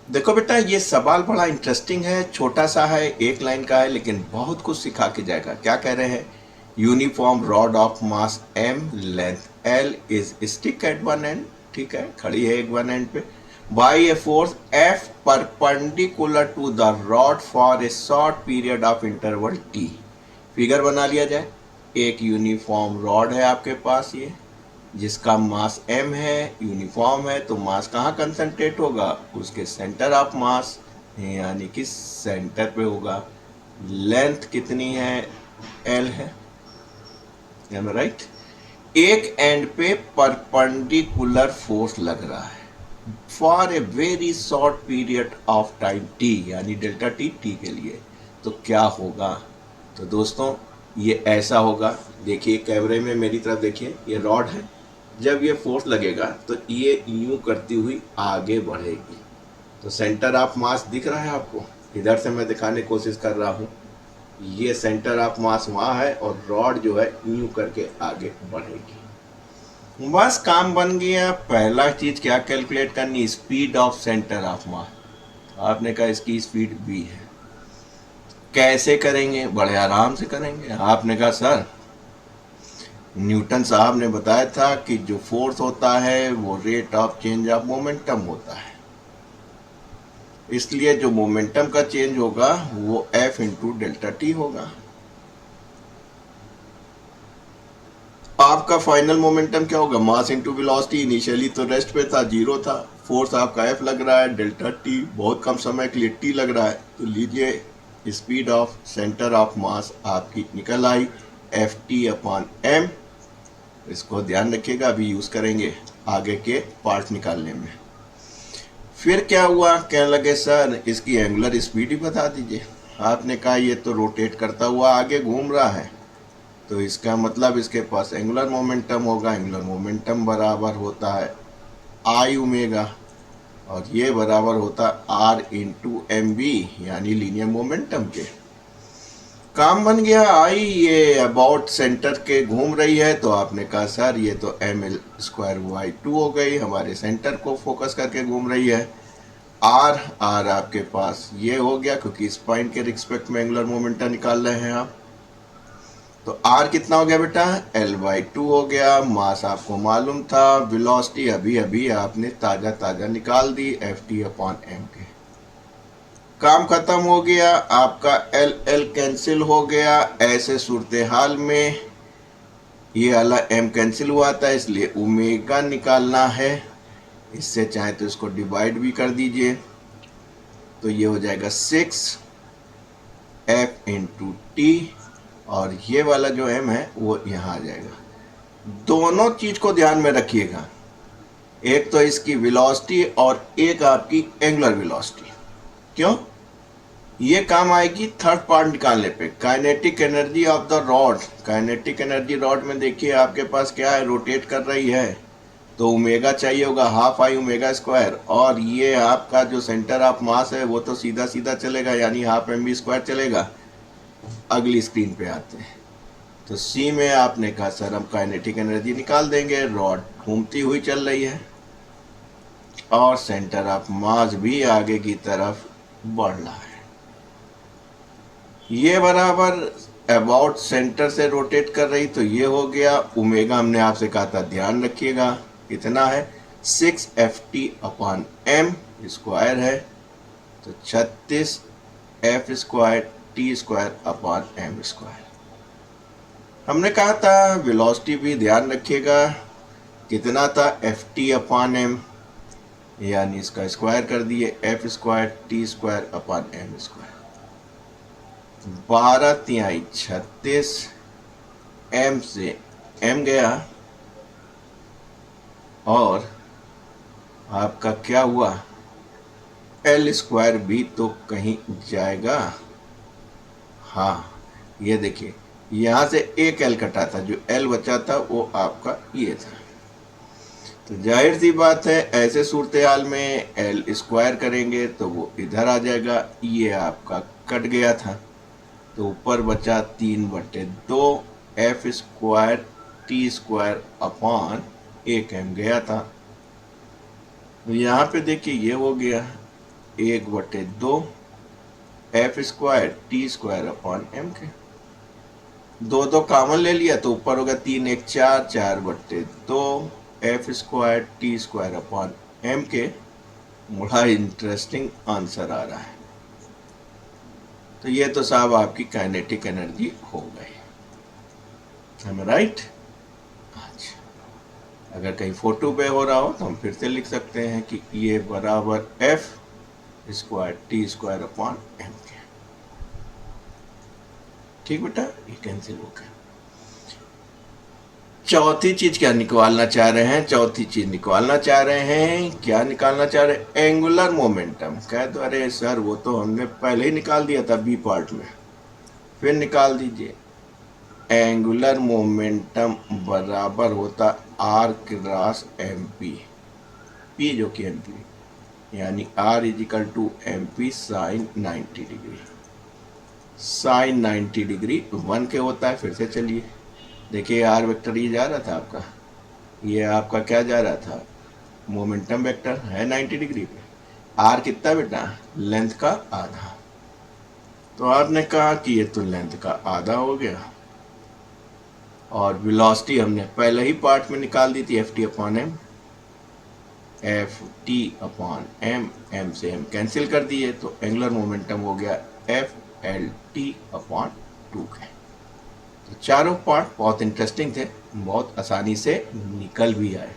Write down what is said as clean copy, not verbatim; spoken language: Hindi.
देखो बेटा, ये सवाल बड़ा इंटरेस्टिंग है, छोटा सा है, एक लाइन का है, लेकिन बहुत कुछ सिखा के जाएगा। क्या कह रहे हैं? Uniform rod of mass M, length L is stick at one end, ठीक है, खड़ी है एक वन एंड पे, by a force F perpendicular to the rod for a short period of interval T. Figure बना लिया जाए। एक यूनिफॉर्म रॉड है आपके पास, ये जिसका मास m है, यूनिफॉर्म है, तो मास कहाँ कंसंट्रेट होगा? उसके सेंटर ऑफ मास, यानी कि सेंटर पे होगा। लेंथ कितनी है? l है, राइट। एक एंड पे परपेंडिकुलर फोर्स लग रहा है for a very short period of time T, यानी डेल्टा टी, टी के लिए। तो क्या होगा? तो दोस्तों, ये ऐसा होगा। देखिए कैमरे में मेरी तरफ देखिए, ये रॉड है। जब ये फोर्स लगेगा तो ये यूं करती हुई आगे बढ़ेगी। तो सेंटर ऑफ मास दिख रहा है आपको? इधर से मैं दिखाने की कोशिश कर रहा हूँ। ये सेंटर ऑफ मास वहाँ है और रॉड जो है यूं करके आगे बढ़ेगी। बस काम बन गया। पहला चीज क्या कैलकुलेट करनी? स्पीड ऑफ सेंटर ऑफ मास। आपने कहा इसकी स्पीड v है। कैसे करेंगे? बड़े आराम से करेंगे। आपने कहा सर, न्यूटन साहब ने बताया था कि जो फोर्स होता है वो rate of change of momentum होता है, इसलिए जो मोमेंटम का चेंज होगा वो F इंटू डेल्टा टी होगा। आपका फाइनल मोमेंटम क्या होगा? Mass into velocity. इनिशियली तो रेस्ट पे था, जीरो था। फोर्स आपका F लग रहा है, डेल्टा टी बहुत कम समय के लिए टी लग रहा है, तो लीजिए speed of centre of mass आपकी निकल आई एफ टी अपॉन एम। इसको ध्यान रखिएगा, अभी यूज करेंगे आगे के पार्ट निकालने में। फिर क्या हुआ? कहने लगे सर इसकी एंगुलर स्पीड ही बता दीजिए। आपने कहा ये तो रोटेट करता हुआ आगे घूम रहा है, तो इसका मतलब इसके पास एंगुलर मोमेंटम होगा। एंगुलर मोमेंटम बराबर होता है आई ओमेगा, और ये बराबर होता है आर इंटू एम बी, यानी लीनियर मोमेंटम के। काम बन गया। आई ये अबाउट सेंटर के घूम रही है, तो आपने कहा सर ये तो M L square by two हो गई, हमारे सेंटर को फोकस करके घूम रही है। आर आर आपके पास ये हो गया, क्योंकि इस पॉइंट के रिस्पेक्ट में एंगुलर मोमेंटम निकाल रहे हैं आप। तो आर कितना हो गया बेटा? एल बाई टू हो गया। मास आपको मालूम था, वेलोसिटी अभी अभी आपने ताजा ताजा निकाल दी, एफ टी अपॉन एम के। काम खत्म हो गया आपका। एल एल कैंसिल हो गया। ऐसे सूरत हाल में ये वाला एम कैंसिल हुआ था, इसलिए ओमेगा निकालना है। इससे चाहे तो इसको डिवाइड भी कर दीजिए, तो ये हो जाएगा 6 एफ इंटू टी, और ये वाला जो एम है वो यहाँ आ जाएगा। दोनों चीज को ध्यान में रखिएगा, एक तो इसकी वेलोसिटी और एक आपकी एंगुलर वेलोसिटी। क्यों? ये काम आएगी थर्ड पार्ट निकालने पे, kinetic energy of the rod. Kinetic energy rod में देखिए आपके पास क्या है, रोटेट कर रही है, तो ओमेगा चाहिए होगा हाफ आई ओमेगा स्क्वायर, और ये आपका जो सेंटर ऑफ मास है वो तो सीधा सीधा चलेगा, यानी हाफ एम बी स्क्वायर चलेगा। अगली स्क्रीन पे आते हैं, तो सी में आपने कहा सर हम काइनेटिक एनर्जी निकाल देंगे। रॉड घूमती हुई चल रही है और सेंटर ऑफ मास भी आगे की तरफ बढ़ रहा है। ये बराबर अबाउट सेंटर से रोटेट कर रही, तो ये हो गया। ओमेगा हमने आपसे कहा था, ध्यान रखिएगा कितना है, 6 ft अपॉन एम स्क्वायर है, तो 36 F square T square upon M square. हमने कहा था वेलोसिटी भी ध्यान रखिएगा, कितना था, एफ टी अपॉन एम, यानी इसका स्क्वायर कर दिए, F square T square upon M square. 12 तिहाई 36, एम से एम गया, और आपका क्या हुआ, एल स्क्वायर भी तो कहीं जाएगा। हाँ, ये देखिए यहाँ से एक एल कटा था, जो एल बचा था वो आपका ये था। तो जाहिर सी बात है ऐसे सूरत हाल में एल स्क्वायर करेंगे तो वो इधर आ जाएगा, ये आपका कट गया था, तो ऊपर बचा 3/2 F square T square upon एक एम गया था। तो यहाँ पे देखिए ये हो गया, 1/2 F square T square upon M के। दो दो कॉमन ले लिया तो ऊपर होगा 3 1 4, 4/2 F square T square upon M के। बड़ा इंटरेस्टिंग आंसर आ रहा है। तो ये तो साहब आपकी काइनेटिक एनर्जी हो गई, है राइट। अच्छा, अगर कहीं फोटो पे हो रहा हो तो हम फिर से लिख सकते हैं कि ये बराबर F square T square upon M के। ठीक बेटा, ये कैंसिल हो गया। चौथी चीज क्या निकालना चाह रहे हैं? चौथी चीज निकालना चाह रहे हैं, क्या निकालना चाह रहे हैं? Angular momentum. कह दो अरे सर वो तो हमने पहले ही निकाल दिया था बी पार्ट में, फिर निकाल दीजिए। एंगुलर मोमेंटम बराबर होता R cross M P, P जो कि एम पी, यानी R equal to M P sine 90 degree. Sine 90 degree 1 के होता है। फिर से चलिए देखिए, आर वेक्टर ये जा रहा था आपका, ये आपका क्या जा रहा था? मोमेंटम वेक्टर है 90 डिग्री पे। आर कितना बेटा? लेंथ का आधा। तो आपने कहा कि ये तो लेंथ का आधा हो गया। और वेलोसिटी हमने पहले ही पार्ट में निकाल दी थी, F T upon M. F T upon M, M से एम कैंसिल कर दिए तो एंगुलर मोमेंटम हो गया एफ एल टी अपॉन 2 के। तो चारों पार्ट बहुत इंटरेस्टिंग थे, बहुत आसानी से निकल भी आए।